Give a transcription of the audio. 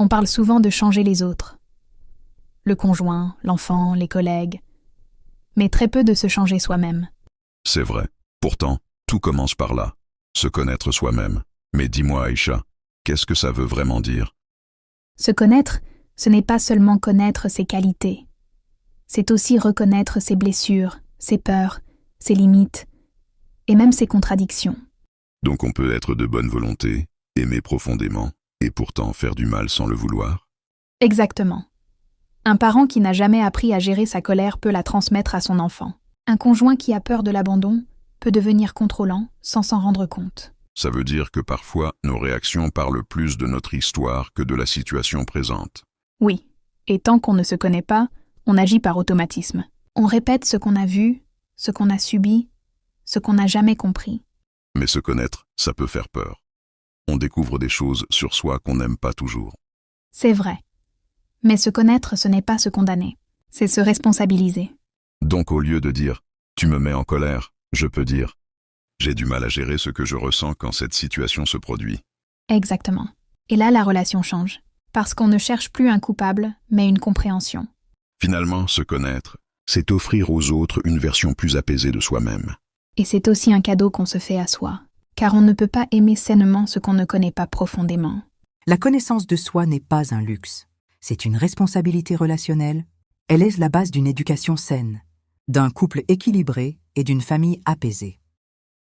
On parle souvent de changer les autres. Le conjoint, l'enfant, les collègues. Mais très peu de se changer soi-même. C'est vrai. Pourtant, tout commence par là. Se connaître soi-même. Mais dis-moi, Aïcha, qu'est-ce que ça veut vraiment dire? Se connaître, ce n'est pas seulement connaître ses qualités. C'est aussi reconnaître ses blessures, ses peurs, ses limites, et même ses contradictions. Donc on peut être de bonne volonté, aimer profondément, et pourtant faire du mal sans le vouloir? Exactement. Un parent qui n'a jamais appris à gérer sa colère peut la transmettre à son enfant. Un conjoint qui a peur de l'abandon peut devenir contrôlant sans s'en rendre compte. Ça veut dire que parfois, nos réactions parlent plus de notre histoire que de la situation présente. Oui, et tant qu'on ne se connaît pas, on agit par automatisme. On répète ce qu'on a vu, ce qu'on a subi, ce qu'on n'a jamais compris. Mais se connaître, ça peut faire peur. On découvre des choses sur soi qu'on n'aime pas toujours. C'est vrai. Mais se connaître, ce n'est pas se condamner. C'est se responsabiliser. Donc au lieu de dire « tu me mets en colère », je peux dire « j'ai du mal à gérer ce que je ressens quand cette situation se produit ». Exactement. Et là, la relation change. Parce qu'on ne cherche plus un coupable, mais une compréhension. Finalement, se connaître, c'est offrir aux autres une version plus apaisée de soi-même. Et c'est aussi un cadeau qu'on se fait à soi. Car on ne peut pas aimer sainement ce qu'on ne connaît pas profondément. La connaissance de soi n'est pas un luxe. C'est une responsabilité relationnelle. Elle est la base d'une éducation saine, d'un couple équilibré et d'une famille apaisée.